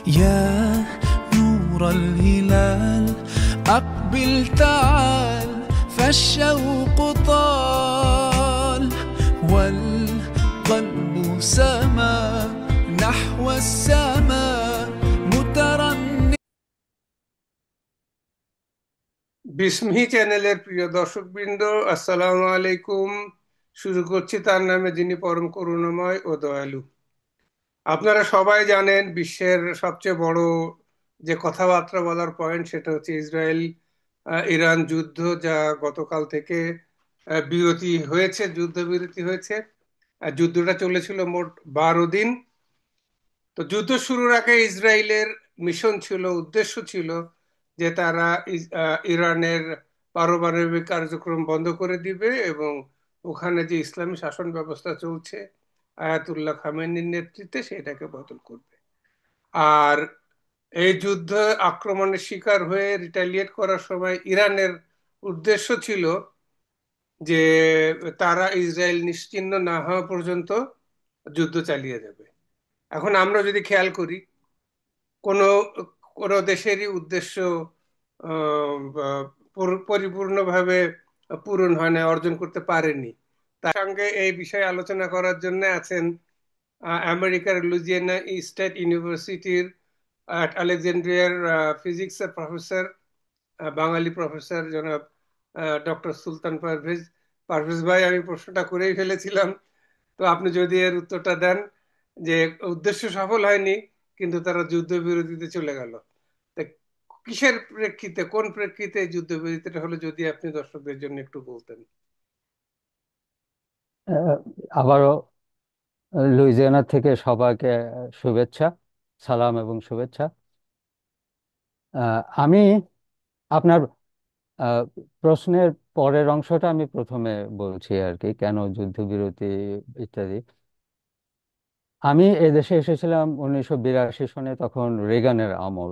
يا نور الهلال أقبل تعال فالشوق طال والقلب سما نحو السماء مترنم. বিসমিহি চ্যানেলের প্রিয় দর্শকবৃন্দ, আসসালামু আলাইকুম। শুরু করছি তার নামে যিনি পরম করুণাময় ও দয়ালু। আপনারা সবাই জানেন বিশ্বের সবচেয়ে বড় যে কথাবার্তা বলার পয়েন্ট সেটা হচ্ছে ইসরায়েল ইরান যুদ্ধ, যা গতকাল থেকে যুদ্ধবিরতি হয়েছে। যুদ্ধটা চলেছিল মোট 12 দিন। তো যুদ্ধ শুরুর আগে ইসরায়েলের মিশন ছিল, উদ্দেশ্য ছিল যে তারা ইরানের পারমাণবিক কার্যক্রম বন্ধ করে দিবে এবং ওখানে যে ইসলামী শাসন ব্যবস্থা চলছে আয়াতুল্লাহ খামেনির নেতৃত্বে সেটাকে বদল করবে। আর এই যুদ্ধ আক্রমণের শিকার হয়ে রিটালিয়েট করার সময় ইরানের উদ্দেশ্য ছিল যে তারা ইসরায়েল নিশ্চিহ্ন না হওয়া পর্যন্ত যুদ্ধ চালিয়ে যাবে। এখন আমরা যদি খেয়াল করি, কোনো কোনো দেশেরই উদ্দেশ্য বা পরিপূর্ণভাবে পূরণ হয় না, অর্জন করতে পারেনি। তার সঙ্গে এই বিষয়ে আলোচনা করার জন্য আছেন আমেরিকার লুজিয়ানা স্টেট ইউনিভার্সিটির আলেকজান্ড্রিয়ার ফিজিক্সের প্রফেসর, বাঙালি প্রফেসর জনাব ডক্টর সুলতান পারভেজ। পারভেজ ভাই, আমি প্রশ্নটা করেই ফেলেছিলাম, তো আপনি যদি এর উত্তরটা দেন যে উদ্দেশ্য সফল হয়নি কিন্তু তারা যুদ্ধবিরতিতে চলে গেল, তা কিসের প্রেক্ষিতে, কোন প্রেক্ষিতে এই যুদ্ধবিরতিটা হলো, যদি আপনি দর্শকদের জন্য একটু বলতেন। আহ, আবারও লুইজিয়ানা থেকে সবাইকে শুভেচ্ছা, সালাম এবং শুভেচ্ছা। আমি আপনার আহ, প্রশ্নের পরের অংশটা আমি প্রথমে বলছি আর কি, কেন যুদ্ধবিরতি ইত্যাদি। আমি এদেশে এসেছিলাম 1982 সনে, তখন রেগানের আমল।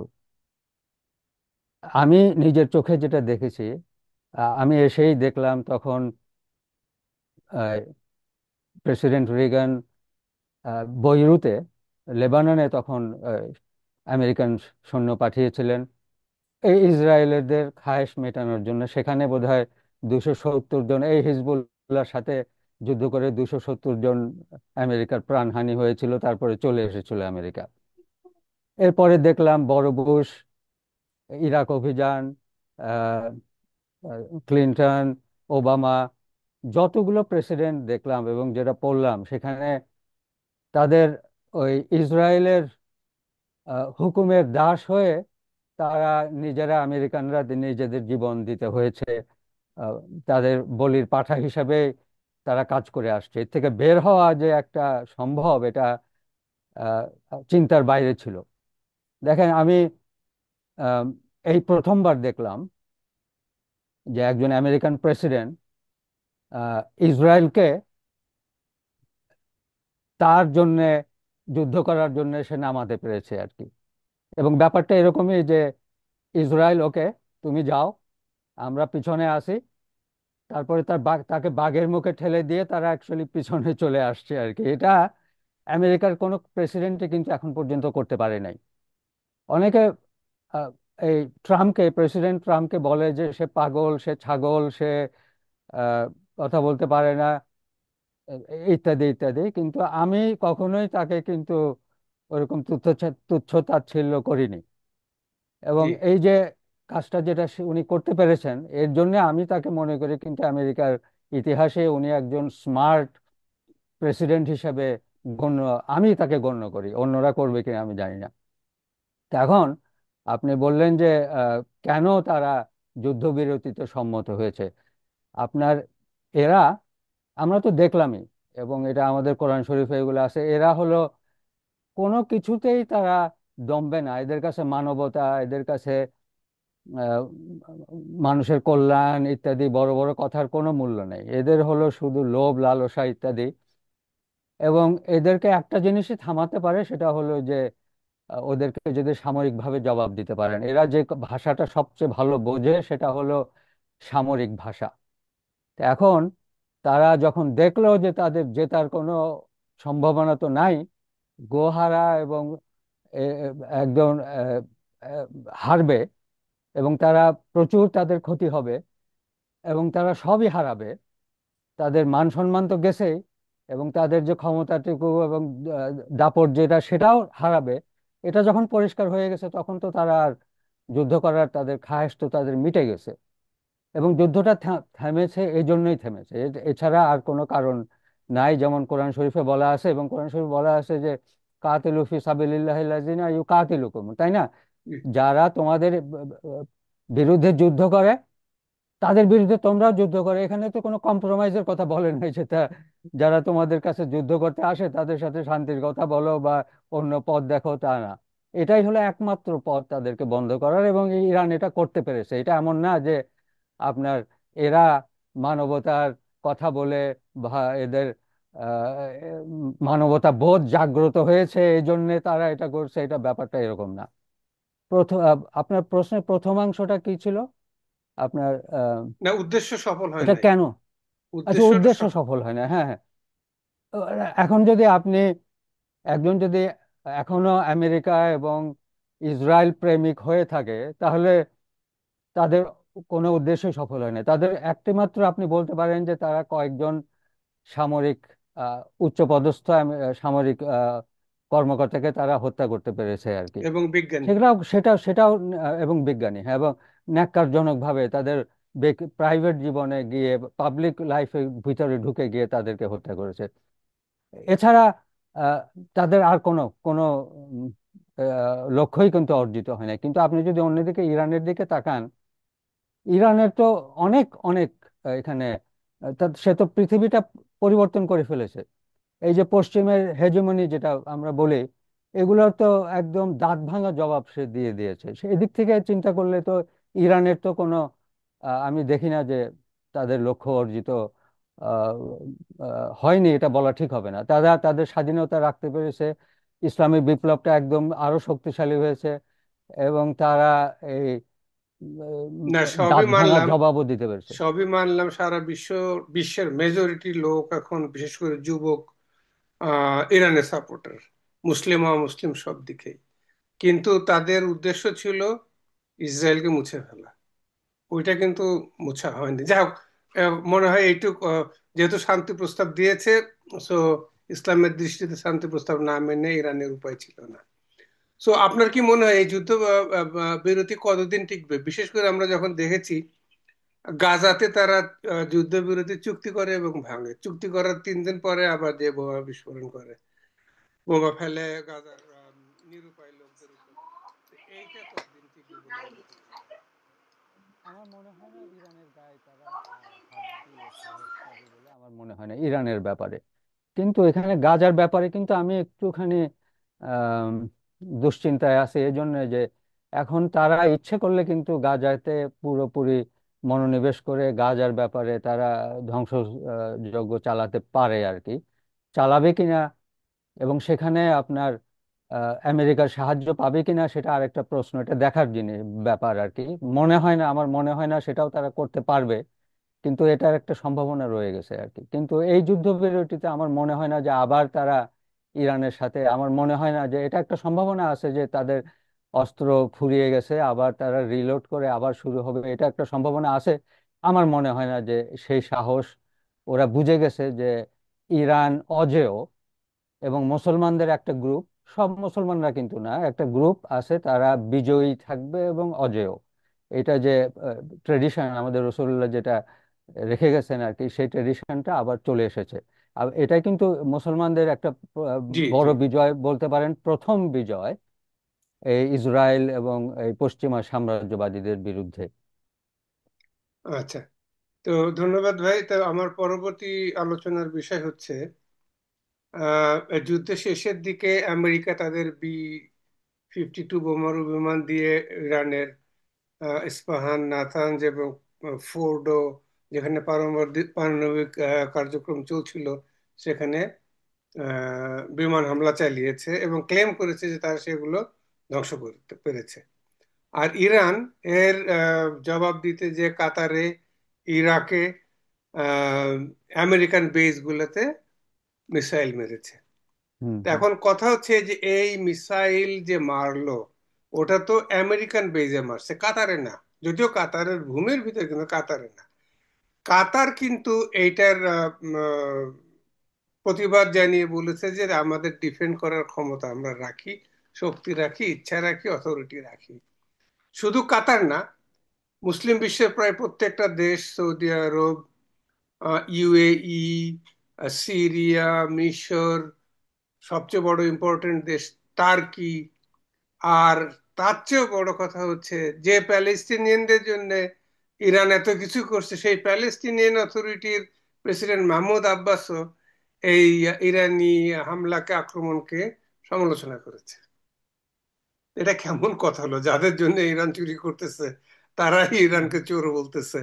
আমি নিজের চোখে যেটা দেখেছি, আমি এসেই দেখলাম তখন প্রেসিডেন্ট রেগান বৈরুতে, লেবাননে তখন আমেরিকান সৈন্য পাঠিয়েছিলেন এই ইসরায়েলিদের খায়েশ মেটানোর জন্য। সেখানে বোধহয় 270 জন, এই হিজবুল্লাহর সাথে যুদ্ধ করে 270 জন আমেরিকার প্রাণহানি হয়েছিল, তারপরে চলে এসেছিল আমেরিকা। এরপরে দেখলাম বড় বুশ, ইরাক অভিযান, আহ, ক্লিন্টন, ওবামা, যতগুলো প্রেসিডেন্ট দেখলাম এবং যেটা পড়লাম সেখানে তাদের ওই ইসরায়েলের হুকুমের দাস হয়ে তারা নিজেরা, আমেরিকানরা নিজেদের জীবন দিতে হয়েছে। আহ, তাদের বলির পাঠা হিসাবে তারা কাজ করে আসছে। এর থেকে বের হওয়া যে একটা সম্ভব, এটা আহ, চিন্তার বাইরে ছিল। দেখেন, আমি আহ, এই প্রথমবার দেখলাম যে একজন আমেরিকান প্রেসিডেন্ট ইসরায়েলকে তার জন্য যুদ্ধ করার জন্য সে নামাতে পেরেছে আর কি। এবং ব্যাপারটা এরকমই যে ইসরায়েল, ওকে তুমি যাও, আমরা পিছনে আসি। তারপরে তাকে বাঘের মুখে ঠেলে দিয়ে তারা অ্যাকচুয়ালি পিছনে চলে আসছে আর কি। এটা আমেরিকার কোনো প্রেসিডেন্টই কিন্তু এখন পর্যন্ত করতে পারে নাই। অনেকে আহ, এই প্রেসিডেন্ট ট্রাম্পকে বলে যে সে পাগল, সে ছাগল, সে আহ, কথা বলতে পারে না, ইত্যাদি ইত্যাদি। কিন্তু আমি কখনোই তাকে কিন্তু ওরকম তুচ্ছ তাচ্ছিল্য করিনি। এবং জি, এই যে কাজটা যেটা উনি করতে পেরেছেন, এর জন্য আমি তাকে মনে করি কিন্তু আমেরিকার ইতিহাসে উনি একজন স্মার্ট প্রেসিডেন্ট হিসেবে গণ্য, আমি তাকে গণ্য করি। অন্যরা করবে কিনা আমি জানি না। তা এখন আপনি বললেন যে কেন তারা যুদ্ধবিরতিতে সম্মত হয়েছে। আপনার এরা, আমরা তো দেখলামই, এবং এটা আমাদের কোরআন শরীফে এগুলো আছে, এরা হলো কোনো কিছুতেই তারা দমবে না। এদের কাছে মানবতা, এদের কাছে আহ, মানুষের কল্যাণ ইত্যাদি বড় বড় কথার কোনো মূল্য নেই। এদের হলো শুধু লোভ লালসা ইত্যাদি। এবং এদেরকে একটা জিনিসই থামাতে পারে, সেটা হলো যে ওদেরকে যদি সামরিকভাবে জবাব দিতে পারেন। এরা যে ভাষাটা সবচেয়ে ভালো বোঝে সেটা হলো সামরিক ভাষা। তো এখন তারা যখন দেখলো যে তাদের জেতার কোনো সম্ভাবনা তো নাই, গোহারা এবং একদম আহ, আহ, হারবে, এবং তারা প্রচুর তাদের ক্ষতি হবে, এবং তারা সবই হারাবে। তাদের মান সম্মান তো গেছেই, এবং তাদের যে ক্ষমতাটুকু এবং দাপট যেটা সেটাও হারাবে। এটা যখন পরিষ্কার হয়ে গেছে তখন তো তারা আর যুদ্ধ করার তাদের খায়েশ তো তাদের মিটে গেছে। এবং যুদ্ধটা থেমেছে, এই জন্যই থেমেছে, এছাড়া আর কোনো কারণ নাই। যেমন কোরআন শরীফে বলা আছে, এবং কোরআন শরীফে বলা আছে যে কাতিলু ফি সাবিলিল্লাহিল লাযিনা ইউকাতিলুকুম, তাই না? যারা তোমাদের বিরুদ্ধে যুদ্ধ করে তাদের বিরুদ্ধে তোমরাও যুদ্ধ করো। এখানে তো কোনো কম্প্রোমাইজের কথা বলে নাই, সেটা যারা তোমাদের কাছে যুদ্ধ করতে আসে তাদের সাথে শান্তির কথা বলো বা অন্য পথ দেখো, তা না। এটাই হলো একমাত্র পথ তাদেরকে বন্ধ করার, এবং এই ইরান এটা করতে পেরেছে। এটা এমন না যে আপনার এরা মানবতার কথা বলে বা এদের মানবতা বোধ জাগ্রত হয়েছে এই জন্য তারা এটা করছে, এটা ব্যাপারটা এরকম না। আপনার প্রশ্নের প্রথমাংশটা কি ছিল আপনার? না, উদ্দেশ্য সফল হয় এটা নাই। কেন? আচ্ছা, উদ্দেশ্যটা উদ্দেশ্য সফল হয় না, হ্যাঁ হ্যাঁ। এখন যদি আপনি একজন যদি এখনো আমেরিকা এবং ইসরায়েল প্রেমিক হয়ে থাকে, তাহলে তাদের কোনো উদ্দেশ্যই সফল হয় না। তাদের একটি মাত্র আপনি বলতে পারেন যে তারা কয়েকজন সামরিক উচ্চপদস্থ সামরিক কর্মকর্তাকে তারা হত্যা করতে পেরেছে আর কি। এবং বিজ্ঞানী। সেটাও এবং বিজ্ঞানী, হ্যাঁ, এবং ন্যাক্কারজনক ভাবে তাদের প্রাইভেট জীবনে গিয়ে, পাবলিক লাইফের ভিতরে ঢুকে গিয়ে তাদেরকে হত্যা করেছে। এছাড়া আহ, তাদের আর কোনো কোনো উম, লক্ষ্যই কিন্তু অর্জিত হয় না। কিন্তু আপনি যদি অন্যদিকে ইরানের দিকে তাকান, ইরানের তো অনেক অনেক এখানে সে তো পৃথিবীটা পরিবর্তন করে ফেলেছে। এই যে পশ্চিমের হেজেমনি যেটা আমরা বলি, এগুলোর তো একদম দাঁত ভাঙা জবাব সে দিয়ে দিয়েছে। সেই দিক থেকে চিন্তা করলে তো ইরানের তো কোনো আমি দেখি না যে তাদের লক্ষ্য অর্জিত আহ, হয়নি, এটা বলা ঠিক হবে না। তারা তাদের স্বাধীনতা রাখতে পেরেছে, ইসলামিক বিপ্লবটা একদম আরো শক্তিশালী হয়েছে, এবং তারা এই না, দাঁত সবই ভাঙা মানলাম। জবাবও দিতে পেরেছে। সারা বিশ্বের মেজরিটি লোক এখন, বিশেষ করে যুবক, ইরানের সাপোর্টার, মুসলিম অমুসলিম সব দিকেই। কিন্তু তাদের উদ্দেশ্য ছিল ইসরায়েলকে মুছে ফেলা। ওইটা কিন্তু মুছা হয়নি। যাই হোক, মনে হয় এইটুক, যেহেতু শান্তি প্রস্তাব দিয়েছে, সো ইসলামের দৃষ্টিতে শান্তি প্রস্তাব না মেনে ইরানের উপায় ছিল না। সো আপনার কি মনে হয় এই যুদ্ধ বিরতি কতদিন টিকবে? বিশেষ করে আমরা যখন দেখেছি গাজাতে তারা যুদ্ধবিরতি চুক্তি করে এবং ভাঙে, চুক্তি করার 3 দিন পরে আবার যে বোমা বিস্ফোরণ করে, বোমা ফেলে গাজার নিরুপায় লোকদের উপর। এইটা কতদিন টিকবে বলে মনে হয়? আমার মনে হয় না ইরানের গায়ে তারা হাত দিয়ে সাহস পাবে বলে আমার মনে হয় না ইরানের ব্যাপারে। কিন্তু এখানে গাজার ব্যাপারে কিন্তু আমি একটুখানি আম, দুশ্চিন্তায় আছি, এজন্য যে এখন তারা ইচ্ছে করলে কিন্তু গাজাতে পুরোপুরি মনোনিবেশ করে গাজার ব্যাপারে তারা ধ্বংস যজ্ঞ চালাতে পারে আর কি। চালাবে কিনা এবং সেখানে আপনার আমেরিকার সাহায্য পাবে কিনা সেটা আরেকটা প্রশ্ন, এটা দেখার জিনিস, ব্যাপার আর কি। মনে হয় না, আমার মনে হয় না সেটাও তারা করতে পারবে, কিন্তু এটার একটা সম্ভাবনা রয়ে গেছে আর কি। কিন্তু এই যুদ্ধবিরতিতে আমার মনে হয় না যে আবার তারা ইরানের সাথে, আমার মনে হয় না যে এটা একটা সম্ভাবনা আছে যে তাদের অস্ত্র ফুরিয়ে গেছে, আবার তারা রিলোড করে আবার শুরু হবে, এটা একটা সম্ভাবনা আছে। আমার মনে হয় না যে সেই সাহস, ওরা বুঝে গেছে যে ইরান অজেয়, এবং মুসলমানদের একটা গ্রুপ, সব মুসলমানরা কিন্তু না, একটা গ্রুপ আছে তারা বিজয়ী থাকবে এবং অজেয়। এটা যে ট্রেডিশন আমাদের রসুল্লাহ যেটা রেখে গেছেন আর কি, সেই ট্রেডিশনটা আবার চলে এসেছে। আর এটাই কিন্তু মুসলমানদের একটা জি, জি। বড় বিজয় বলতে পারেন, প্রথম বিজয় এই ইসরায়েল এবং এই পশ্চিমা সাম্রাজ্যবাদীদের বিরুদ্ধে। আচ্ছা, তো ধন্যবাদ ভাই। তো আমার পরবর্তী আলোচনার বিষয় হচ্ছে যুদ্ধের শেষের দিকে আমেরিকা তাদের B-52 বোমারু বিমান দিয়ে ইরানের ইস্পাহান, নাতানজ এবং ফোর্ডো, যেখানে পারমাণবিক কার্যক্রম চলছিল, সেখানে বিমান হামলা চালিয়েছে এবং ক্লেম করেছে যে তারা সেগুলো ধ্বংস করতে পেরেছে। আর ইরান এর জবাব দিতে যে কাতারে, ইরাকে, আহ, আমেরিকান বেস গুলোতে মিসাইল মেরেছে। হুম তো হুম এখন কথা হচ্ছে যে এই মিসাইল যে মারলো ওটা তো আমেরিকান বেজে মারছে, কাতারে না। যদিও কাতারের ভূমির ভিতরে, কিন্তু কাতারে না। কাতার কিন্তু এইটার প্রতিবাদ জানিয়ে বলেছে যে আমাদের ডিফেন্ড করার ক্ষমতা আমরা রাখি, শক্তি রাখি, ইচ্ছা রাখি, অথরিটি রাখি। শুধু কাতার না, মুসলিম বিশ্বের প্রায় প্রত্যেকটা দেশ, সৌদি আরব, ইউএই, সিরিয়া, মিশর, সবচেয়ে বড় ইম্পর্টেন্ট দেশ টার্কি, আর তার চেয়েও বড় কথা হচ্ছে যে প্যালেস্টিনিয়ানদের জন্য ইরান এত কিছু করছে, সেই প্যালেস্টিনিয়ান অথরিটির প্রেসিডেন্ট মাহমুদ আব্বাসও এই ইরানি হামলাকে, আক্রমণকে সমালোচনা করেছে। এটা কেমন কথা হলো? যাদের জন্য ইরান চুরি করতেছে তারাই ইরানকে চোর বলতেছে।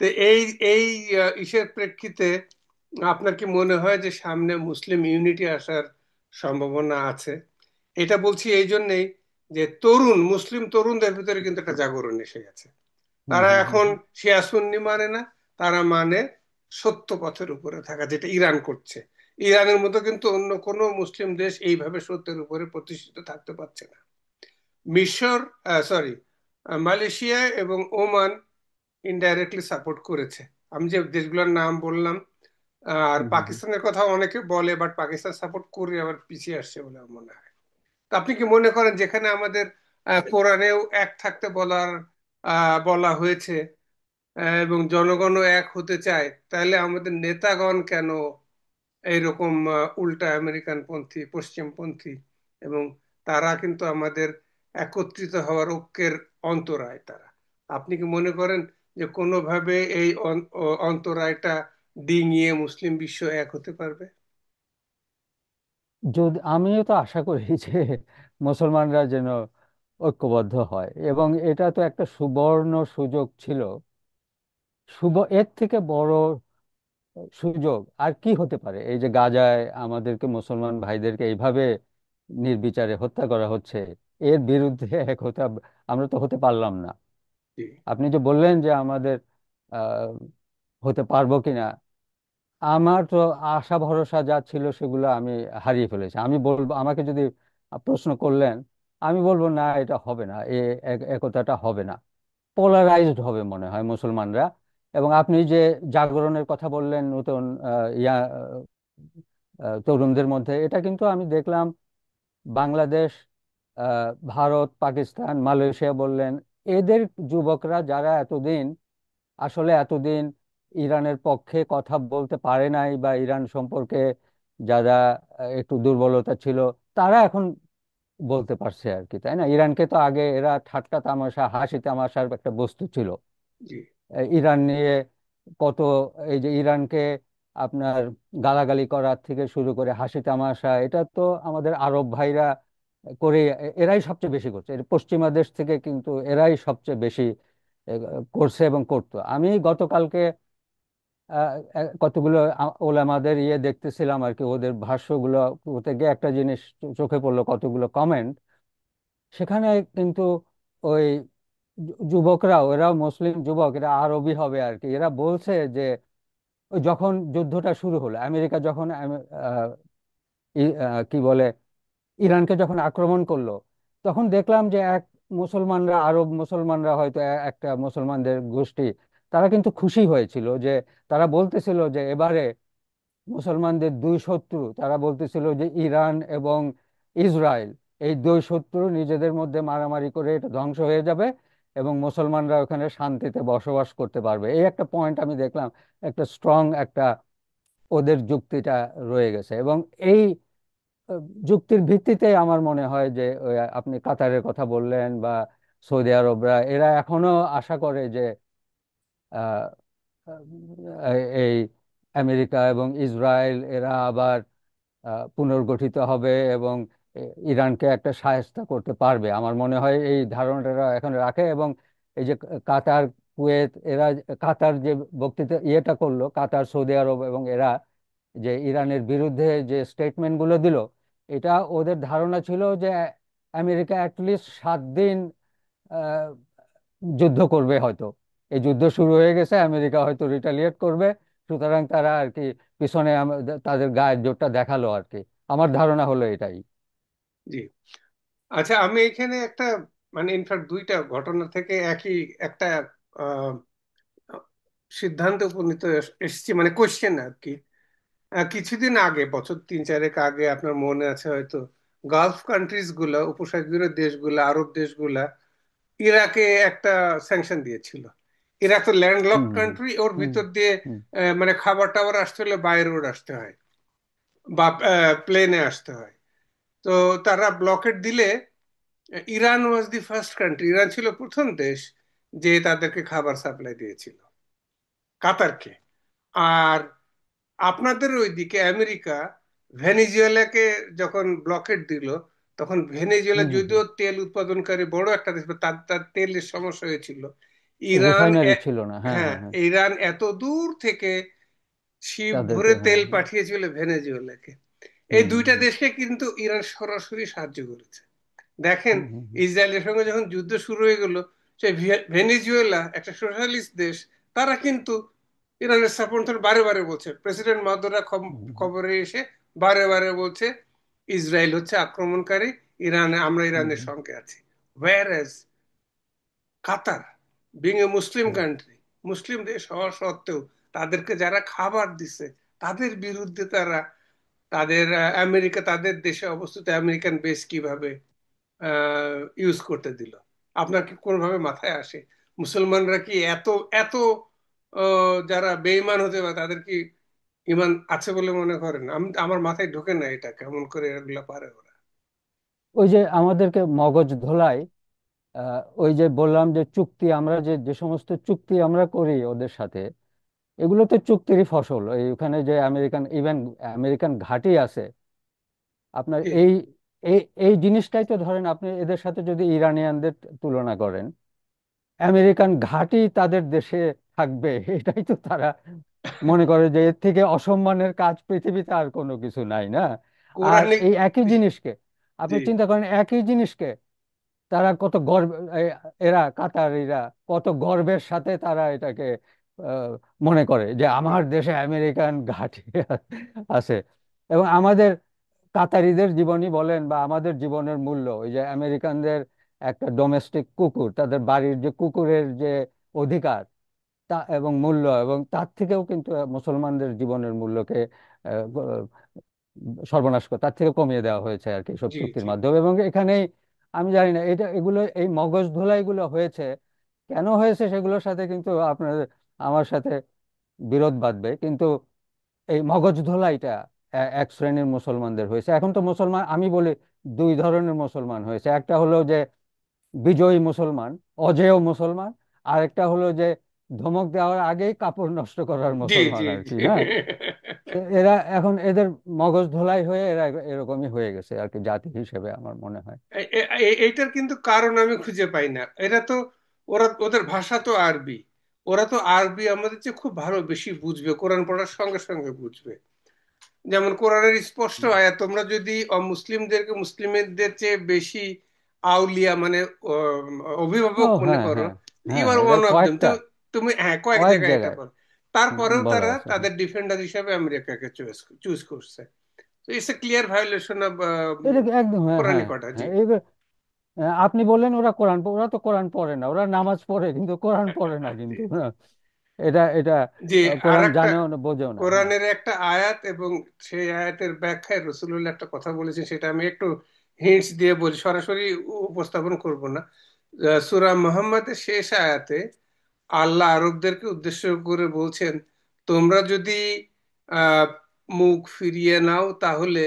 তো এই এই ইসের প্রেক্ষিতে আপনার কি মনে হয় যে সামনে মুসলিম ইউনিটি আসার সম্ভাবনা আছে? এটা বলছি এই জন্যেই যে মুসলিম তরুণদের ভিতরে কিন্তু একটা জাগরণ এসে গেছে। হুম তারা হুম হুম এখন শিয়া সুন্নি মানে না, তারা মানে সত্য পথের উপরে থাকা, যেটা ইরান করছে। ইরানের মতো কিন্তু অন্য কোনো মুসলিম দেশ এইভাবে সত্যের উপরে প্রতিষ্ঠিত থাকতে পারছে না। মিশর, সরি, মালয়েশিয়া এবং ওমান ইনডাইরেক্টলি সাপোর্ট করেছে। আমি যে দেশগুলোর নাম বললাম। আর হুম হুম। পাকিস্তানের কথা অনেকে বলে, বাট পাকিস্তান সাপোর্ট করে আবার পিছিয়ে আসছে বলে আমার মনে হয়। তা আপনি কি মনে করেন যেখানে আমাদের কোরআনেও এক থাকতে বলা হয়েছে, এবং জনগণও এক হতে চায়, তাহলে আমাদের নেতাগণ কেন এইরকম উল্টা আমেরিকান পন্থী, পশ্চিমপন্থী? এবং তারা কিন্তু আমাদের একত্রিত হওয়ার ঐক্যের অন্তরায় তারা। আপনি কি মনে করেন যে কোনোভাবে এই অন্তরায়টা ডিঙিয়ে মুসলিম বিশ্ব এক হতে পারবে? যদি আমিও তো আশা করি যে মুসলমানরা যেন ঐক্যবদ্ধ হয়, এবং এটা তো একটা সুবর্ণ সুযোগ ছিল। এর থেকে বড় সুযোগ আর কি হতে পারে? এই যে গাজায় আমাদেরকে, মুসলমান ভাইদেরকে এইভাবে নির্বিচারে হত্যা করা হচ্ছে, এর বিরুদ্ধে এক হতে আমরা তো হতে পারলাম না। জি, আপনি যে বললেন যে আমাদের আহ, হতে পারবো কিনা, আমার তো আশা ভরসা যা ছিল সেগুলো আমি হারিয়ে ফেলেছি। আমি বলবো, আমাকে যদি প্রশ্ন করলেন, আমি বলবো না, এটা হবে না, একতাটা হবে না, পোলারাইজড হবে মনে হয় মুসলমানরা। এবং আপনি যে জাগরণের কথা বললেন নতুন তরুণদের মধ্যে, এটা কিন্তু আমি দেখলাম বাংলাদেশ, ভারত, পাকিস্তান, মালয়েশিয়া বললেন, এদের যুবকরা যারা এতদিন ইরানের পক্ষে কথা বলতে পারে নাই, বা ইরান সম্পর্কে যারা একটু দুর্বলতা ছিল, তারা এখন বলতে পারছে আর কি, তাই না? ইরানকে তো আগে এরা ঠাট্টা তামাশা, হাসি তামাশার একটা বস্তু ছিল। জি, ইরান নিয়ে কত, এই যে ইরানকে আপনার গালাগালি করার থেকে শুরু করে হাসি তামাশা, এটা তো আমাদের আরব ভাইরা করে, এরাই সবচেয়ে বেশি করছে। পশ্চিমা দেশ থেকে কিন্তু এরাই সবচেয়ে বেশি এ, করছে এবং করতো। আমি গতকালকে কতগুলো ওলামাদের দেখতেছিলাম আর কি, ওদের ভাষ্যগুলো করতে গিয়ে একটা জিনিস চোখে পড়লো, কতগুলো কমেন্ট সেখানে কিন্তু ওই যুবকরা, ওরা মুসলিম যুবক, এরা আরবি হবে আর কি, এরা বলছে যে ওই যখন যুদ্ধটা শুরু হলো, আমেরিকা যখন কি বলে, ইরানকে যখন আক্রমণ করলো, তখন দেখলাম যে মুসলমানরা, আরব মুসলমানরা, হয়তো একটা মুসলমানদের গোষ্ঠী, তারা কিন্তু খুশি হয়েছিল যে, তারা বলতেছিল যে এবারে মুসলমানদের দুই শত্রু, তারা বলতেছিল যে ইরান এবং ইসরায়েল, এই দুই শত্রু নিজেদের মধ্যে মারামারি করে এটা ধ্বংস হয়ে যাবে, এবং মুসলমানরা ওখানে শান্তিতে বসবাস করতে পারবে। এই একটা পয়েন্ট আমি দেখলাম, একটা স্ট্রং একটা ওদের যুক্তিটা রয়ে গেছে। এবং এই আহ, যুক্তির ভিত্তিতে আমার মনে হয় যে ওই আপনি কাতারের কথা বললেন, বা সৌদি আরবরা, এরা এখনো আশা করে যে আহ, এই আমেরিকা এবং ইসরায়েল এরা আবার পুনর্গঠিত হবে এবং ইরানকে একটা শায়েস্তা করতে পারবে। আমার মনে হয় এই ধারণাটা এরা এখন রাখে। এবং এই যে কাতার, কুয়েত, এরা, কাতার যে বক্তৃতা করলো, কাতার, সৌদি আরব এবং এরা যে ইরানের বিরুদ্ধে যে স্টেটমেন্ট গুলো দিল, এটা ওদের ধারণা ছিল যে আমেরিকা অ্যাটলিস্ট 7 দিন আহ, যুদ্ধ করবে হয়তো। এই যুদ্ধ শুরু হয়ে গেছে, আমেরিকা হয়তো রিটালিয়েট করবে, সুতরাং তারা আর কি পিছনে তাদের গায়ের জোরটা দেখালো আর কি। আমার ধারণা হলো এটাই। জি। আচ্ছা, আমি এখানে একটা মানে ইনফ্যাক্ট দুইটা ঘটনা থেকে একই একটা আহ, সিদ্ধান্তে উপনীত এসেছি, মানে কোশ্চেন আর কি। কিছুদিন আগে, বছর তিন চারেক আগে, আপনার মনে আছে হয়তো, গালফ কান্ট্রিজ গুলা, উপসাগরীয় দেশগুলা, আরব দেশগুলা ইরাকে একটা স্যাংশন দিয়েছিল। ইরাক তো ল্যান্ডলক হুম হুম কান্ট্রি, ওর হুম ভিতর দিয়ে হুম মানে খাবার টাবার আসতে হলে বাই রোড আসতে হয় বা প্লেনে আসতে হয়। তো তারা ব্লকেট দিলে Iran was the first country, Iran ছিল প্রথম দেশ যে তাদেরকে খাবার সাপ্লাই দিয়েছিল, কাতারকে। আর আপনাদের ওইদিকে আমেরিকা ভেনিজুয়েলাকে যখন ব্লকেট দিল, তখন ভেনিজুয়েলা হুম হুম হুম। যদিও তেল উৎপাদনকারী বড় একটা দেশ, তার তার তেলের সমস্যা হয়েছিল। ইরান রিফাইনারি ছিল না, হ্যাঁ হ্যাঁ, হ্যাঁ হ্যাঁ। ইরান এত দূর থেকে শিপ তাদেরকে, ভরে হ্যাঁ তেল হ্যাঁ। পাঠিয়েছিল ভেনেজুয়েলাকে। এই হুম দুইটা হুম দেশকে কিন্তু ইরান সরাসরি সাহায্য করেছে। দেখেন, হুম হুম হুম ইসরায়েলের সঙ্গে যখন যুদ্ধ শুরু হয়ে গেল, সেই ভেনেজুয়েলা একটা সোশ্যালিস্ট দেশ, তারা কিন্তু ইরানের সাপোর্ট বারে বারে বলছে, প্রেসিডেন্ট মাদুরো হুম হুম খবরে এসে বারে বারে বলছে ইসরায়েল হচ্ছে আক্রমণকারী, আমরা হুম ইরানের হুম সঙ্গে আছি। Where Qatar, being a Muslim hmm country, মুসলিম দেশ হওয়া সত্ত্বেও তাদেরকে যারা খাবার দিছে, তাদের বিরুদ্ধে তারা তাদের আমেরিকা, তাদের দেশে অবস্থিত আমেরিকান বেস কিভাবে ইউজ করতে দিল? আপনার কি কোনোভাবে মাথায় আসে? মুসলমানরা কি এত এত যারা বেঈমান হতে পারে, তাদের কি ইমান আছে বলে মনে করেন? আমার মাথায় ঢোকে না এটা, কেমন করে এগুলো পারে ওরা। ওই যে আমাদেরকে মগজ ধোলাই, ওই যে বললাম যে চুক্তি, আমরা যে যে সমস্ত চুক্তি আমরা করি ওদের সাথে, এগুলো তো চুক্তিরই ফসল। এই ওখানে যে আমেরিকান, ইভেন আমেরিকান ঘাঁটি আছে আপনার, জি। এই এই এই জিনিসটাই তো ধরেন আপনি এদের সাথে যদি ইরানিয়ানদের তুলনা করেন, আমেরিকান ঘাঁটি তাদের দেশে থাকবে, এটাই তো তারা মনে করে যে এর থেকে অসম্মানের কাজ পৃথিবীতে আর কোনো কিছু নাই না। আর কোরআনিক। এই একই জিনিসকে জি। আপনি চিন্তা করেন, একই জিনিসকে তারা কত গর্ব, এরা কাতারিরা কত গর্বের সাথে তারা এটাকে আহ, মনে করে যে আমার দেশে আমেরিকান ঘাঁটি আছে। এবং আমাদের কাতারিদের জীবনই বলেন বা আমাদের জীবনের মূল্য, ওই যে আমেরিকানদের একটা ডোমেস্টিক কুকুর, তাদের বাড়ির যে কুকুরের যে অধিকার তা এবং মূল্য, এবং তার থেকেও কিন্তু মুসলমানদের জীবনের মূল্যকে সর্বনাশ করে, তার থেকে কমিয়ে দেওয়া হয়েছে আর কি সব জি। চুক্তির জি। মাধ্যমে। এবং এখানেই আমি জানি না এটা, এগুলো এই মগজ ধোলাইগুলো হয়েছে কেন হয়েছে, সেগুলোর সাথে কিন্তু আপনার আমার সাথে বিরোধ বাঁধবে, কিন্তু এই মগজ ধোলাইটা এক শ্রেণীর মুসলমানদের হয়েছে। এখন তো মুসলমান, আমি বলি দুই ধরনের মুসলমান হয়েছে। একটা হলো যে বিজয়ী মুসলমান, অজেয় মুসলমান। আর একটা হলো যে ধমক দেওয়ার আগেই কাপড় নষ্ট করার জি। মুসলমান জি। আর জি। কি, হ্যাঁ। এরা এখন এদের মগজ ধোলাই হয়ে এরা এরকমই হয়ে গেছে আর কি, জাতি হিসেবে আমার মনে হয়। এইটার কিন্তু কারণ আমি খুঁজে পাই না। এটা তো, ওরা, ওদের ভাষা তো আরবি, ওরা তো আরবি আমাদের চেয়ে খুব ভালো, বেশি বুঝবে, কোরআন পড়ার সঙ্গে সঙ্গে বুঝবে। যেমন কোরআনের স্পষ্ট আয়াত, তোমরা যদি অমুসলিমদেরকে মুসলিমদের চেয়ে বেশি আউলিয়া মানে ও অভিভাবক মনে হ্যাঁ করো, হ্যাঁ ইউ হ্যাঁ, আর এটা ওয়ান অফ দেম, কয়েকটা, তো তুমি, হ্যাঁ, কয়েক কয়েক জায়গায় এটা জায়গায় বল, তারপরেও বলা তারা আছে, হ্যাঁ। তাদের ডিফেন্ডার হিসাবে আমেরিকাকে চুজ করছে। তো it's a clear violation of এটা কি একদম, হ্যাঁ হ্যাঁ কোরআনিক অর্ডার। জি। হ্যাঁ। আপনি বললেন ওরা কোরআন ওরা তো কোরআন পড়ে না, ওরা নামাজ পড়ে কিন্তু কোরআন পড়ে না জি। কিন্তু, হ্যাঁ। এটা এটা জি। আর কোরআন একটা জানেও না, বোঝেও না, হ্যাঁ। কোরআনের একটা আয়াত এবং সেই আয়াতের ব্যাখ্যায় রসুল্লাহ একটা কথা বলেছেন, সেটা আমি একটু হিন্টস দিয়ে বলি, সরাসরি উপস্থাপন করব না। সূরা মুহাম্মাদের শেষ আয়াতে আল্লাহ আরবদেরকে উদ্দেশ্য করে বলছেন, তোমরা যদি আহ মুখ ফিরিয়ে নাও, তাহলে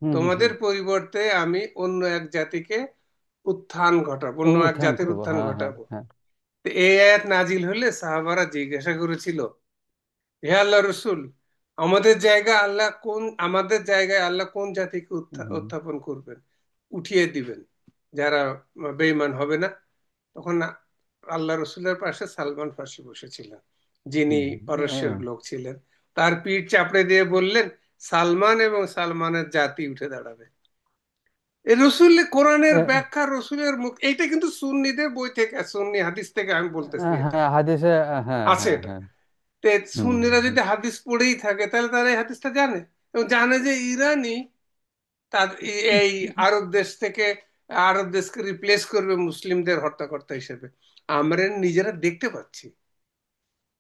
হুম হুম হুম। তোমাদের পরিবর্তে আমি অন্য এক জাতিকে উত্থান ঘটাবো, অন্য এক উত্থান জাতির করবো, উত্থান হ্যাঁ হ্যাঁ ঘটাবো। হ্যাঁ। তো এই আয়াত নাজিল হলে সাহাবারা জিজ্ঞাসা করেছিল, হে আল্লাহ রসুল, আমাদের জায়গায় আল্লাহ কোন জাতিকে হুম উত্থাপন করবেন, উঠিয়ে দিবেন, যারা বেঈমান হবে না? তখন আল্লাহ রসুলের পাশে সালমান ফার্সি বসেছিলেন, যিনি হুম পারস্যের হুম। লোক ছিলেন। তার পিঠ চাপড়ে দিয়ে বললেন, সালমান এবং সালমানের জাতি উঠে দাঁড়াবে। এই রসুল কোরআনের ব্যাখ্যা, রসুলের মুখ, এইটা কিন্তু সুন্নিদের বই থেকে, সুন্নি হাদিস থেকে আমি বলতেছি এটা হ্যাঁ হাদিসে, হ্যাঁ আছে হ্যাঁ এটা। হ্যাঁ। তে হুম সুন্নিরা হুম যদি হাদিস পড়েই থাকে, তাহলে তারা এই হাদিসটা জানে, এবং জানে যে ইরানি তার এই আরব দেশ থেকে আরব দেশকে রিপ্লেস করবে মুসলিমদের হর্তাকর্তা হিসেবে। আমরা নিজেরা দেখতে পাচ্ছি,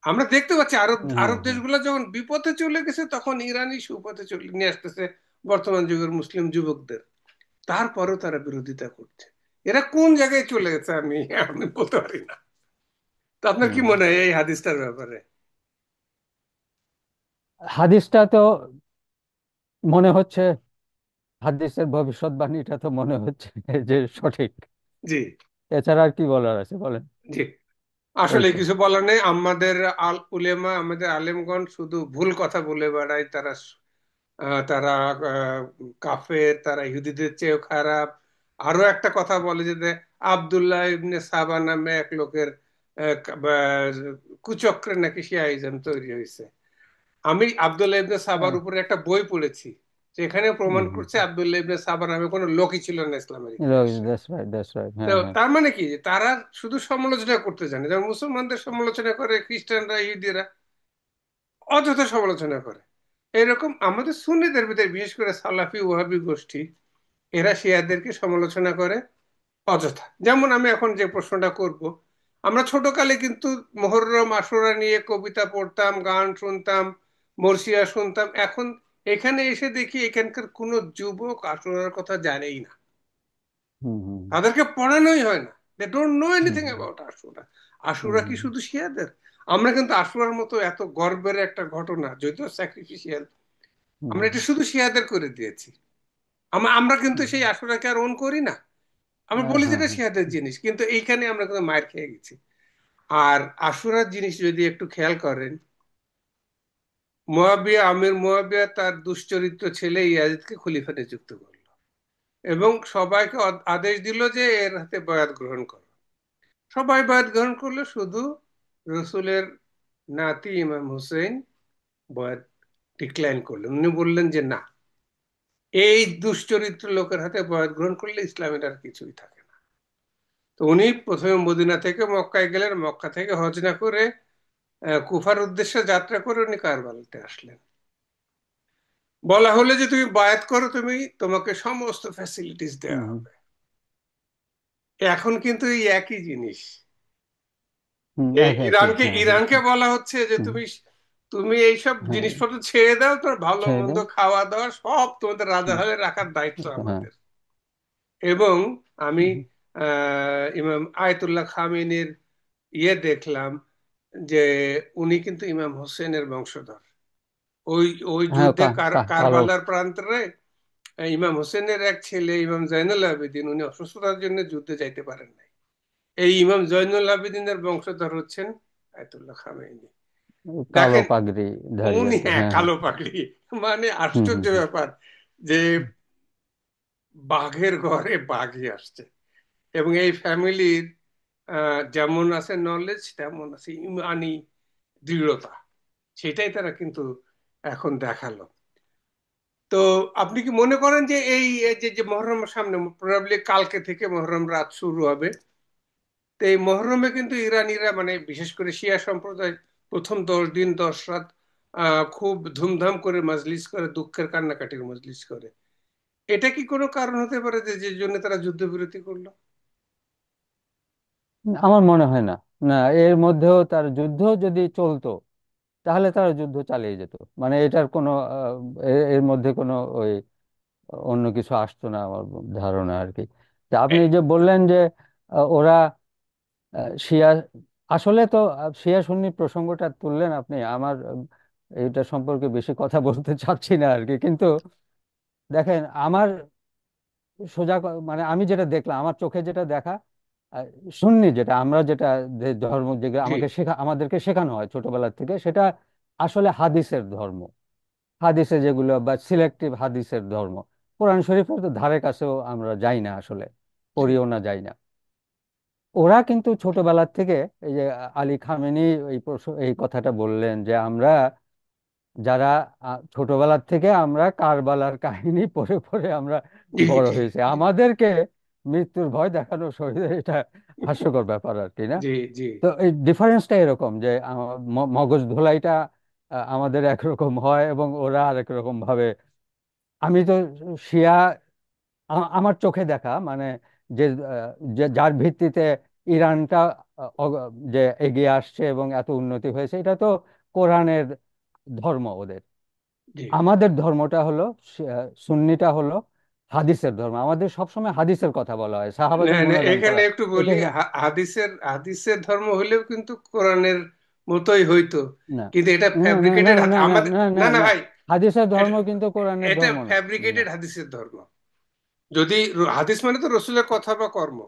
আমরা দেখতে পাচ্ছি আরব হুম আরব হুম দেশগুলো যখন বিপথে চলে গেছে তখন ইরানই সুপথে চলে নিয়ে আসতেছে বর্তমান যুগের মুসলিম যুবকদের। তারপরেও তারা বিরোধিতা করছে। এরা কোন জায়গায় চলে গেছে আমি আমি বলতে পারি না। তো আপনার কি হুম। মনে হয় এই হাদিসটার ব্যাপারে? হাদিসটা তো মনে হচ্ছে, হাদিসের ভবিষ্যৎবাণীটা তো মনে হচ্ছে যে সঠিক। জি, এছাড়া আর কি বলার আছে বলেন? জি। এই আসলে তো। কিছু বলার নেই। আমাদের উলেমা, আমাদের আলেমগণ শুধু ভুল কথা বলে বেড়ায়। তারা কাফের, তারা ইহুদিদের চেয়েও খারাপ। আরো একটা কথা বলে যে আব্দুল্লাহ ইবনে সাবা নামে এক লোকের কুচক্রে নাকি শিয়াইজম তৈরি হয়েছে। আমি আব্দুল্লাহ ইবনে সাবার হ্যাঁ। উপরে একটা বই পড়েছি, যেখানে হুম প্রমাণ হুম। করছে আব্দুল্লাহ ইবনে সাবা নামে কোনো লোকই ছিল না ইসলামের ইতিহাসে। That's right, that's right. তো হ্যাঁ হ্যাঁ। তার মানে কি, তারা শুধু সমালোচনা করতে জানে, যেমন মুসলমানদের সমালোচনা করে খ্রিস্টানরা, ইহুদিরা অযথা সমালোচনা করে। এরকম আমাদের সুন্নিদের ভিতরে বিশেষ করে সালাফি ওয়াহাবি গোষ্ঠী, এরা শিয়াদেরকে সমালোচনা করে অযথা। যেমন আমি এখন যে প্রশ্নটা করব, আমরা ছোটকালে কিন্তু মুহররম আশুরা নিয়ে কবিতা পড়তাম, গান শুনতাম, মরসিয়া শুনতাম। এখন এখানে এসে দেখি এখানকার কোনো যুবক আশুরার কথা জানেই না, হুম হুম তাদেরকে পড়ানোই হয় না। They don't know hmm anything hmm about Ashura. Ashura কি হুম শুধু শিয়াদের? আমরা কিন্তু আশুরার মতো এত গর্বের একটা ঘটনা, যদিও স্যাক্রিফিশিয়াল, হুম আমরা এটা শুধু শিয়াদের করে দিয়েছি। আমরা কিন্তু হুম। সেই আশুরাকে আর ওন করি না। আমরা হ্যাঁ বলি হ্যাঁ যেটা হ্যাঁ। শিয়াদের জিনিস, কিন্তু এইখানে আমরা কিন্তু মায়ের খেয়ে গেছি। আর আশুরার জিনিস যদি একটু খেয়াল করেন, মুয়াবিয়া, আমির মুয়াবিয়া তার দুশ্চরিত্র ছেলে ইয়াজিদকে খলিফা নিযুক্ত করলো এবং সবাইকে আদেশ দিল যে এর হাতে বয়াত গ্রহণ করো। সবাই বয়াত গ্রহণ করলো, শুধু রসুলের নাতি ইমাম হুসেন বয়াত ডিক্লাইন করলেন। উনি বললেন যে না, এই দুশ্চরিত্র লোকের হাতে বয়াত গ্রহণ করলে ইসলামের আর কিছুই থাকে না। তো উনি প্রথমে মদিনা থেকে মক্কায় গেলেন, মক্কা থেকে হজ না করে কুফার উদ্দেশ্যে যাত্রা করে উনি কারবালাতে আসলেন। বলা হলো যে তুমি বায়াত করো, তোমাকে সমস্ত ফ্যাসিলিটিস হুম দেওয়া হুম হবে। এখন কিন্তু এই একই জিনিস হুম, এই এক একই। ইরানকে হ্যাঁ হ্যাঁ ইরানকে বলা হচ্ছে যে হুম। তুমি তুমি এইসব হ্যাঁ, জিনিসপত্র ছেড়ে দাও, তোর ভালো ছেড়ে মন্দ দাও। খাওয়া দাওয়া সব তোমাদের হুম, রাজাহালে রাখার দায়িত্ব হ্যাঁ। আমাদের। এবং আমি হুম, ইমাম আয়াতুল্লাহ খামেনির দেখলাম যে উনি কিন্তু ইমাম হোসেনের বংশধর। ওই ওই হ্যাঁ, যুদ্ধে কালো। কারবালার প্রান্তরে ইমাম হোসেনের এক ছেলে ইমাম জয়নুল আবেদিন, উনি অসুস্থতার জন্য যুদ্ধে যাইতে পারেন নাই। এই ইমাম জয়নুল আবেদিনের বংশধর হচ্ছেন আয়াতুল্লাহ খামেনি। কালো দেখেন, পাগড়ি ধারী আর উনি, কি। হ্যাঁ, হ্যাঁ হ্যাঁ। কালো পাগড়ি। মানে হুম হুম আশ্চর্য হুম ব্যাপার যে বাঘের ঘরে বাঘই আসছে। এবং এই ফ্যামিলির যেমন আছে নলেজ, তেমন আছে ইমানি দৃঢ়তা, সেটাই তারা কিন্তু এখন দেখালো। তো আপনি কি মনে করেন যে এই যে যে মহরমের সামনে প্রবাবলি কালকে থেকে মহরম রাত শুরু হবে, তো এই মহরমে কিন্তু ইরানিরা, মানে বিশেষ করে শিয়া সম্প্রদায়, প্রথম 10 দিন 10 রাত খুব ধুমধাম করে মজলিস করে, দুঃখের কান্নাকাটির মজলিস করে। এটা কি কোনো কারণ হতে পারে যে যে জন্য তারা যুদ্ধবিরতি করলো? আমার মনে হয় না। না, এর মধ্যেও তার যুদ্ধ যদি চলতো তাহলে তারা যুদ্ধ চালিয়ে যেত। মানে এটার কোনো এর মধ্যে কোনো ওই অন্য কিছু আসতো না আমার ধারণা আর কি। তা আপনি যে বললেন যে ওরা শিয়া, আসলে তো শিয়া সুন্নি প্রসঙ্গটা তুললেন আপনি। আমার এটা সম্পর্কে বেশি কথা বলতে চাচ্ছি না আর কি, কিন্তু দেখেন আমার মানে আমি যেটা দেখলাম, আমার চোখে যেটা দেখা, আহ, সুন্নি যেটা আমরা যেটা ধর্ম, যেগুলো জি, আমাদেরকে শেখানো হয় ছোটবেলা থেকে, সেটা আসলে হাদিসের ধর্ম। হাদিসে যেগুলো বা সিলেক্টিভ হাদিসের ধর্ম। কোরআন শরীফের তো ধারে কাছেও আমরা যাই না আসলে, জি, পড়িও না, যাই না। ওরা কিন্তু ছোটবেলা থেকে, এই যে আলী খামেনি এই কথাটা বললেন যে আমরা যারা ছোটবেলার থেকে আমরা কারবালার কাহিনী পড়ে পড়ে আমরা জি, বড় জি, হয়েছে, আমাদেরকে মৃত্যুর ভয় দেখানো শরীরে, এটা হাস্যকর ব্যাপার আর কি, না? জি, জি, তো এই ডিফারেন্সটা এরকম যে মগজ ধোলাইটা আমাদের একরকম হয় এবং ওরা আরেক রকম ভাবে আমি তো শিয়া, আমার চোখে দেখা মানে যে যার ভিত্তিতে ইরানটা যে এগিয়ে আসছে এবং এত উন্নতি হয়েছে, এটা তো কোরআনের ধর্ম ওদের। জি। আমাদের ধর্মটা হলো সুন্নিটা হলো হাদিসের ধর্ম। আমাদের সবসময় হাদিসের কথা বলা হয়, না সাহাবাদের না, গুণগান এখানে করা। একটু এটা বলি, হাদিসের হাদিসের ধর্ম হইলেও কিন্তু কোরআনের মতোই হইতো, না কিন্তু এটা না না না ফ্যাব্রিকেটেড না না আমাদের। না না না না না, ভাই, হাদিসের ধর্ম এটা কিন্তু কোরআনের এটা ধর্ম না। না। ফ্যাব্রিকেটেড হাদিসের ধর্ম। যদি হাদিস মানে তো রসুলের কথা বা কর্ম,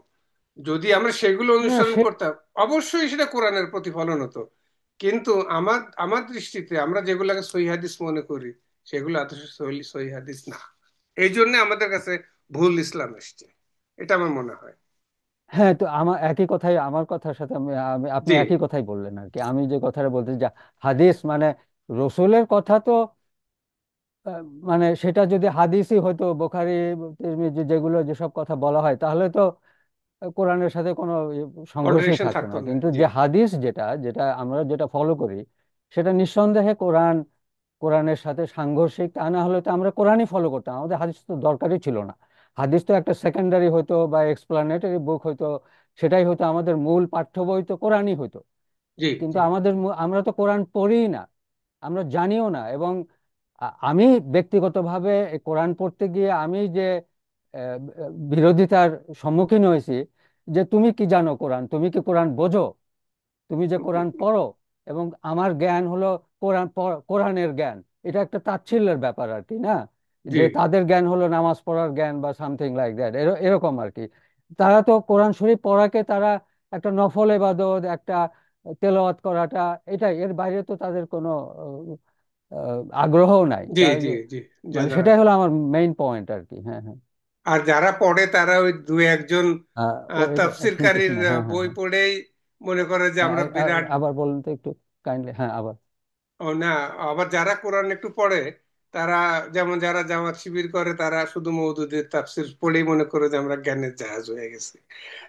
যদি আমরা সেগুলো না অনুসরণ সে করতাম অবশ্যই সেটা কোরআনের প্রতিফলন হতো। কিন্তু আমার আমার দৃষ্টিতে আমরা যেগুলোকে সহি হাদিস মনে করি সেগুলো এত সহি সহি হাদিস না। এই জন্য আমাদের কাছে ভুল ইসলাম এসছে, এটা আমার মনে হয়। হ্যাঁ, তো আমার একই কথাই, আমার কথার সাথে আপনি জি একই কথাই বললেন আর কি। আমি যে কথাটা বলতে যে হাদিস মানে রসুলের কথা, তো আহ, মানে সেটা যদি হাদিসই হতো, বোখারি তিরমিজি যেগুলো যেসব কথা বলা হয়, তাহলে তো কোরআনের সাথে কোনো সংঘর্ষই কন্ট্রাডিকশন থাকতো থাকতো না। না। কিন্তু জি যে হাদিস, যেটা যেটা আমরা যেটা ফলো করি, সেটা নিঃসন্দেহে কোরআনের সাথে সাংঘর্ষিক। তা না হলে তো আমরা কোরআনই ফলো করতাম, আমাদের হাদিস তো দরকারই ছিল না। হাদিস তো একটা সেকেন্ডারি হয়তো বা এক্সপ্লানেটরি বুক হয়তো, সেটাই হয়তো আমাদের মূল পাঠ্য বই তো কোরআনই হতো। জি কিন্তু জি আমরা তো কোরআন পড়িই না, আমরা জানিও না। এবং আমি ব্যক্তিগতভাবে এই কোরআন পড়তে গিয়ে আমি যে আহ, বিরোধিতার সম্মুখীন হয়েছি, যে তুমি কি জানো কোরআন, তুমি কি কোরআন বোঝো, তুমি যে কোরআন পড়ো, এবং আমার জ্ঞান হলো কোরআনের জ্ঞান। এটা একটা তাচ্ছিল্যের ব্যাপার আর কি, না? জি যে তাদের জ্ঞান হলো নামাজ পড়ার জ্ঞান বা সামথিং লাইক দ্যাট, এরকম আর কি। তারা তো কোরআন শরীফ পড়াকে তারা একটা নফল ইবাদত, একটা তেলাওয়াত করাটা, এটাই, এর বাইরে তো তাদের কোনো আগ্রহও নাই। জি তাই জি জি মানে যারা, সেটাই হলো আমার মেইন পয়েন্ট আর কি। হ্যাঁ, হ্যাঁ। আর যারা পড়ে তারা ওই দু একজন তাফসিরকারীর হ্যাঁ, হ্যাঁ, বই হ্যাঁ। পড়েই মনে করে যে আমরা বিরাট। আবার বলুন তো একটু কাইন্ডলি, হ্যাঁ আবার। ও না, আবার যারা কোরআন একটু পড়ে তারা, যেমন যারা জামাত শিবির করে, তারা শুধু মওদুদের তাফসির পড়েই মনে করে যে আমরা জ্ঞানের জাহাজ হয়ে গেছি।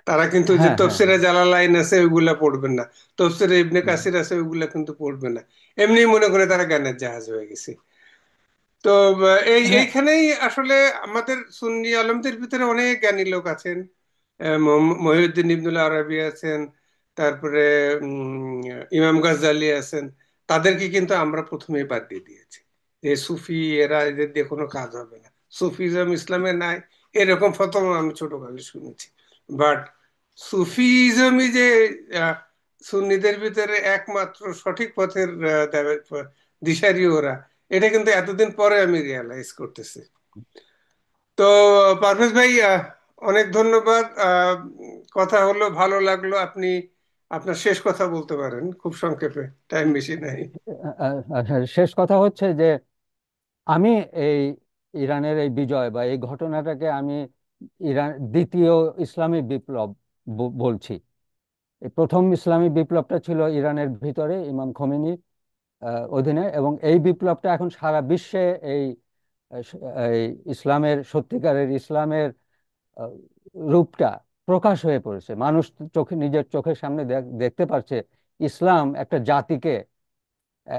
তারা কিন্তু যে হ্যাঁ, হ্যাঁ, তফসিরে হ্যাঁ। জালালাইন আছে ওইগুলা পড়বেন না, তফসিরে ইবনে হুম। কাসির আছে ওইগুলা কিন্তু পড়বে না। এমনি মনে করে তারা জ্ঞানের জাহাজ হয়ে গেছে। তো হ্যাঁ, এইখানেই আসলে আমাদের সুন্নি আলেমদের ভিতরে অনেক জ্ঞানী লোক আছেন। মহিউদ্দিন ইবনুল আরবি আছেন, তারপরে ইমাম গাজ্জালি আছেন। তাদেরকে কিন্তু আমরা প্রথমেই বাদ দিয়ে দিয়েছি, যে সুফি, এরা এদের দিয়ে কোনো কাজ হবে না, সুফিজম ইসলামে নাই, এরকম ফতোয়া আমি ছোটকালে শুনেছি। বাট সুফিজমই যে আহ, সুন্নিদের ভিতরে একমাত্র সঠিক পথের দিশারি ওরা, এটা কিন্তু এতদিন পরে আমি রিয়ালাইজ করতেছি। তো পারভেজ ভাই, অনেক ধন্যবাদ। কথা হলো, ভালো লাগলো। আপনি আপনার শেষ কথা বলতে পারেন খুব সংক্ষেপে, টাইম বেশি নাই। শেষ কথা হচ্ছে যে আমি এই ইরানের এই বিজয় বা এই ঘটনাটাকে আমি দ্বিতীয় ইসলামী বিপ্লব বলছি। এই প্রথম ইসলামী বিপ্লবটা ছিল ইরানের ভিতরে ইমাম খোমেনির অধীনে, এবং এই বিপ্লবটা এখন সারা বিশ্বে এই এই সত্যিকারের ইসলামের আহ, রূপটা প্রকাশ হয়ে পড়েছে। মানুষ নিজের চোখের সামনে দেখতে পারছে ইসলাম একটা জাতিকে,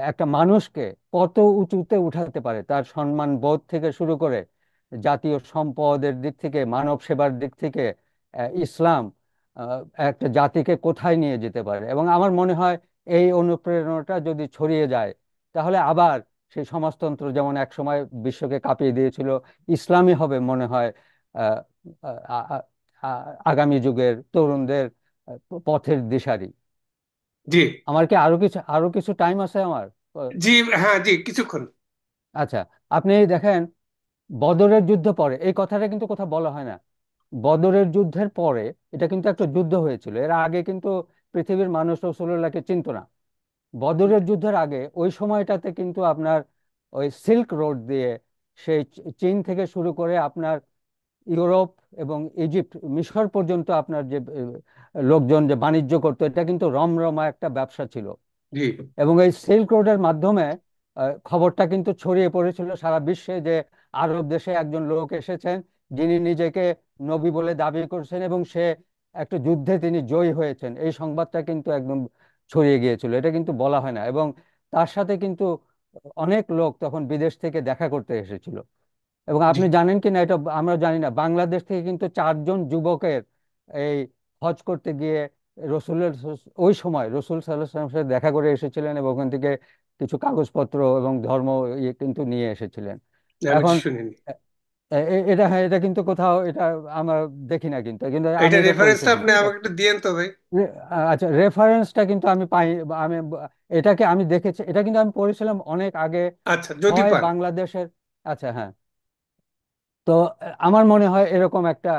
একটা মানুষকে কত উঁচুতে উঠাতে পারে, তার সম্মান বোধ থেকে শুরু করে জাতীয় সম্পদের দিক থেকে, মানব সেবার দিক থেকে ইসলাম আহ, একটা জাতিকে কোথায় নিয়ে যেতে পারে। এবং আমার মনে হয় এই অনুপ্রেরণাটা যদি ছড়িয়ে যায়, তাহলে আবার সেই সমাজতন্ত্র যেমন একসময় বিশ্বকে কাঁপিয়ে দিয়েছিল, ইসলামই হবে মনে হয় আহ, আ- আ- আগামী যুগের তরুণদের পথের দিশারি। জি আমার কি আরো কিছু টাইম আছে আমার? জি, হ্যাঁ জি, কিছুক্ষণ। আচ্ছা, আপনি দেখেন, বদরের যুদ্ধ পরে এই কথাটা কিন্তু কোথাও বলা হয় না। বদরের যুদ্ধের পরে এটা কিন্তু একটা যুদ্ধ হয়েছিল, এর আগে কিন্তু পৃথিবীর মানুষ রাসূলুল্লাহকে চিনতো না। বদরের যুদ্ধের আগে ওই সময়টাতে কিন্তু আপনার ওই সিল্ক রোড দিয়ে, সেই চীন থেকে শুরু করে আপনার ইউরোপ এবং ইজিপ্ট, মিশর পর্যন্ত আপনার যে লোকজন যে বাণিজ্য করতো, এটা কিন্তু রমরমা একটা ব্যবসা ছিল। জি এবং এই সিল্ক রোডের মাধ্যমে খবরটা কিন্তু ছড়িয়ে পড়েছিল সারা বিশ্বে যে আরব দেশে একজন লোক এসেছেন, যিনি নিজেকে নবী বলে দাবি করছেন, এবং সে একটা যুদ্ধে তিনি জয়ী হয়েছেন। এই সংবাদটা কিন্তু একদম ছড়িয়ে গিয়েছিল, এটা কিন্তু বলা হয় না। এবং তার সাথে কিন্তু অনেক লোক তখন বিদেশ থেকে দেখা করতে এসেছিল। এবং জি আপনি জানেন কি না এটা আমরা জানি না, বাংলাদেশ থেকে কিন্তু 4 জন যুবকের এই হজ করতে গিয়ে রসুলের ওই সময় রসুল সাল্লাল্লাহু আলাইহি ওয়াসাল্লামের সাথে দেখা করে এসেছিলেন এবং ওখান থেকে কিছু কাগজপত্র এবং ধর্ম ইয়ে কিন্তু নিয়ে এসেছিলেন। আমি তো এখন শুনিনি। এটা, হ্যাঁ, এটা কিন্তু কোথাও এটা আমরা দেখি না, কিন্তু কিন্তু এটা আমি এটা রেফারেন্সটা পড়েছিলাম। আপনি আমাকে একটু দিয়েন তো ভাই। আচ্ছা, রেফারেন্সটা কিন্তু আমি পাই, আমি এটাকে আমি দেখেছি, এটা কিন্তু আমি পড়েছিলাম অনেক আগে, আচ্ছা যদি হয় পান। বাংলাদেশের। আচ্ছা, হ্যাঁ। তো আমার মনে হয় এরকম একটা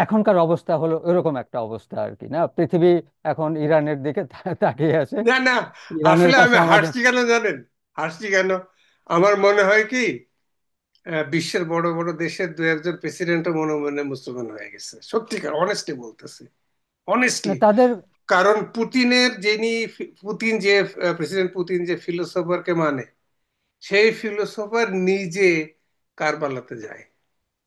এখনকার অবস্থা হলো এরকম একটা অবস্থা আর কি, না, পৃথিবী এখন ইরানের দিকে তাকিয়ে আছে। না না, ইরানের আসলে কাছে আমি আমাদের। হাসছি কেন জানেন? হাসছি কেন? আমার মনে হয় কি, বিশ্বের বড় বড় দেশের দু একজন প্রেসিডেন্টও মনে মনে মুসলমান হয়ে গেছে, সত্যিকার অনেস্টলি বলতেছি, না, অনেস্টলি। তাদের। কারণ পুতিনের যিনি, পুতিন যে, প্রেসিডেন্ট পুতিন যে ফিলোসোফারকে মানে, সেই ফিলোসোফার নিজে কারবালাতে যায়।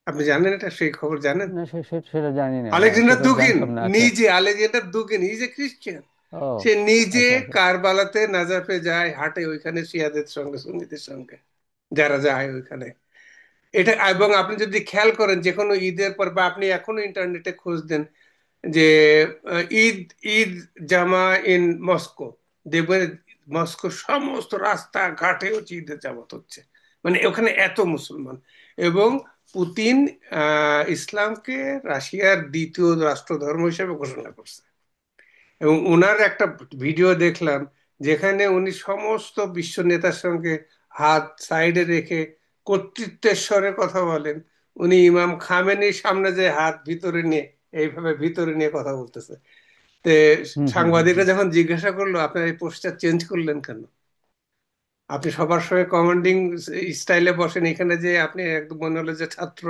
আপনি জানেন এটা, সেই খবর জানেন? না, সেটা জানি না, না, আলেকজান্ডার সেটা দুগিন, জানতাম না। আচ্ছা। নিজে আলেকজান্ডার দুগিন, ইজ এ খ্রিস্টান। ও, সে নিজে আচ্ছা, আচ্ছা। কারবালাতে নাজাফে যায়, হাঁটে ওইখানে শিয়াদের সঙ্গে সুন্নিদের সঙ্গে যারা যায় ওইখানে। এটা, এবং আপনি যদি খেয়াল করেন যে কোনো ঈদের পর, বা আপনি এখনো ইন্টারনেটে খোঁজ দেন যে ঈদ, ঈদ জামা ইন মস্কো, দেখবেন মস্কোর সমস্ত রাস্তা ঘাটে হচ্ছে ঈদের জামাত হচ্ছে। মানে ওখানে এত মুসলমান। এবং পুতিন ইসলামকে রাশিয়ার দ্বিতীয় রাষ্ট্রধর্ম হিসেবে ঘোষণা করছে। এবং ওনার একটা ভিডিও দেখলাম যেখানে উনি সমস্ত বিশ্ব নেতার সঙ্গে হাত সাইডে রেখে কর্তৃত্বের স্বরে কথা বলেন। উনি ইমাম খামেনির সামনে যে হাত ভিতরে নিয়ে, এইভাবে ভিতরে নিয়ে কথা বলতেছে। তে হুম, হুম, হুম, সাংবাদিকরা হুম। যখন জিজ্ঞাসা করলো আপনার এই পোস্টার চেঞ্জ করলেন কেন, আপনি সবার সঙ্গে কমান্ডিং স্টাইলে বসেন, এখানে যে আপনি একদম মনে হলো যে ছাত্র।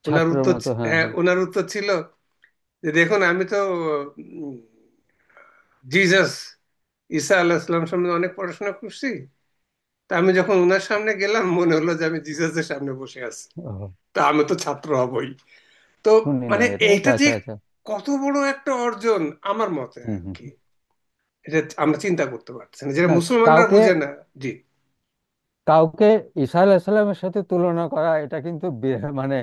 ওনার ছাত্রের উত্তর, মতো, হ্যাঁ, হ্যাঁ, হ্যাঁ। ওনার উত্তর ছিল যে দেখুন আমি তো জিজাস, ঈসা আল্লাহ ইসলাম সম্বন্ধে অনেক পড়াশোনা করছি। তা আমি যখন ওনার সামনে গেলাম মনে হলো যে আমি জিসাসের সামনে বসে আছি। ও, তা আমি তো ছাত্র হবই। তো শুনি না মানে এটা। আচ্ছা, এইটা যে আচ্ছা, আচ্ছা। কত বড় একটা অর্জন আমার মতে হুম, আর হুম, কি, হুম। এটা আমরা চিন্তা করতে পারছি না, যেটা না, মুসলমানরা কাউকে বুঝে না। জি কাউকে ঈসা আলাইহিস সালামের সাথে তুলনা করা, এটা কিন্তু মানে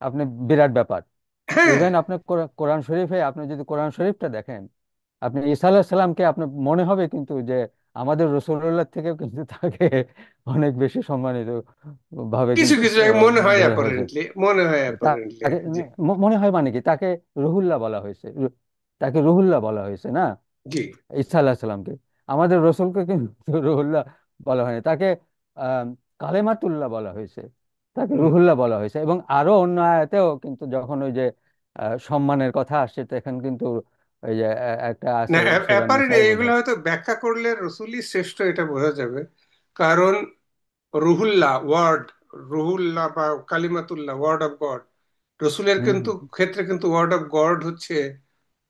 আপনি বিরাট ব্যাপার। হ্যাঁ, ইভেন আপনি কোরআন শরীফে, আপনি যদি কোরআন শরীফটা দেখেন, আপনি ঈসা আলাইহিস সালামকে আপনার মনে হবে কিন্তু যে আমাদের রাসূলুল্লাহ থেকেও কিন্তু তাকে অনেক বেশি সম্মানিত ভাবে কিছু কিন্তু কিছু মনে হয় ধরা হয়েছে। অ্যাপারেন্টলি, মনে হয় অ্যাপারেন্টলি। তাকে জি মনে হয় মানে কি, তাকে রুহুল্লাহ বলা হয়েছে, তাকে রুহুল্লাহ বলা হয়েছে, না, জি। ঈসা আলাইহিস সালামকে। আমাদের রসুলকে কিন্তু রুহুল্লাহ বলা হয়নি, তাকে আহ কালেমাতুল্লাহ বলা হয়েছে, তাকে হুম। রুহুল্লাহ বলা হয়েছে। এবং আরো অন্য আয়াতেও কিন্তু যখন ওই যে সম্মানের কথা আসছে, তখন কিন্তু ওই যে একটা না, আছে সূরা অ্যাপারেন্ট নিসায় এইগুলো বোধহয়। হয়তো ব্যাখ্যা করলে রসুলই শ্রেষ্ঠ এটা বোঝা যাবে। কারণ রুহুল্লাহ ওয়ার্ড, রুহুল্লাহ বা কালিমাতুল্লাহ ওয়ার্ড অফ গড, রসুলের হুম, কিন্তু হুম, ক্ষেত্রে কিন্তু ওয়ার্ড অফ গড হচ্ছে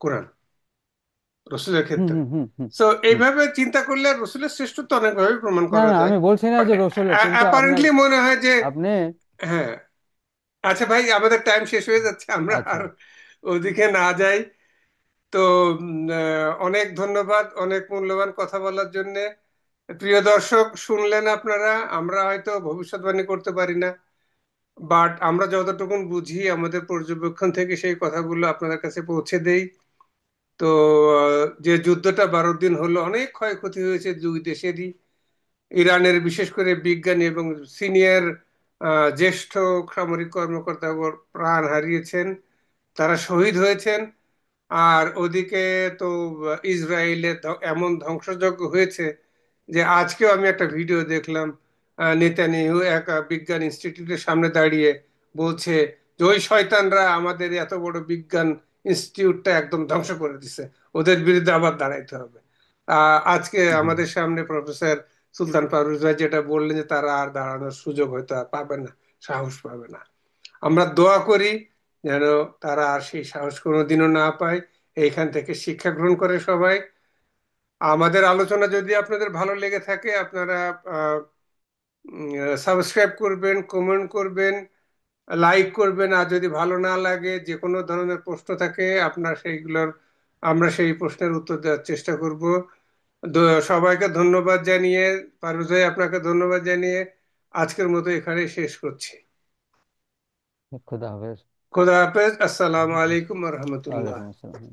কোরআন, রসুলের হুম, ক্ষেত্রে। হুম, হুম, হুম, তো হুম। এইভাবে চিন্তা করলে রসুলের শ্রেষ্ঠত্ব অনেকভাবে প্রমাণ না, করা না, যায়। আমি বলছি না বাট যে রসুলের, কিন্তু আপনার, অ্যাপারেন্টলি মনে হয় যে, আপনি। হ্যাঁ। আচ্ছা ভাই, আমাদের টাইম শেষ হয়ে যাচ্ছে, আমরা আচ্ছা। আর ওদিকে না যাই। তো অনেক ধন্যবাদ অনেক মূল্যবান কথা বলার জন্য। প্রিয় দর্শক, শুনলেন আপনারা, আমরা হয়তো ভবিষ্যৎবাণী করতে পারি না, বাট আমরা যতটুকুন বুঝি আমাদের পর্যবেক্ষণ থেকে সেই কথাগুলো আপনাদের কাছে পৌঁছে দেই। তো যে যুদ্ধটা 12 দিন হলো, অনেক ক্ষয়ক্ষতি হয়েছে দুই দেশেরই। ইরানের বিশেষ করে বিজ্ঞানী এবং সিনিয়র জ্যেষ্ঠ সামরিক কর্মকর্তা প্রাণ হারিয়েছেন, তারা শহীদ হয়েছেন। আর ওদিকে তো ইসরায়েলের এমন ধ্বংসযজ্ঞ হয়েছে যে আজকেও আমি একটা ভিডিও দেখলাম, নেতানিয়াহু এক বিজ্ঞান ইনস্টিটিউটের সামনে দাঁড়িয়ে বলছে যে ওই শয়তানরা আমাদের এত বড় বিজ্ঞান ইনস্টিটিউটটা একদম ধ্বংস করে দিছে, ওদের বিরুদ্ধে আবার দাঁড়াইতে হবে। আজকে হুম, আমাদের সামনে প্রফেসর সুলতান পারভেজ ভাই যেটা বললেন যে তারা আর দাঁড়ানোর সুযোগ হয়তো আর পাবে না, সাহস পাবে না। আমরা দোয়া করি যেন তারা আর সেই সাহস কোনোদিনও না পায়, এইখান থেকে শিক্ষা গ্রহণ করে সবাই। আমাদের আলোচনা যদি আপনাদের ভালো লেগে থাকে আপনারা সাবস্ক্রাইব করবেন, কমেন্ট করবেন, লাইক করবেন। আর যদি ভালো না লাগে, যে কোনো ধরনের প্রশ্ন থাকে আপনার সেইগুলোর, আমরা সেই প্রশ্নের উত্তর দেওয়ার চেষ্টা করব। সবাইকে ধন্যবাদ জানিয়ে, পারভেজ ভাই আপনাকে ধন্যবাদ জানিয়ে আজকের মতো এখানে শেষ করছি। খুদা হাফেজ। খোদা হাফেজ। আসসালামু আলাইকুম রহমতুল্লাহ। ওয়ালাইকুম আসসালাম।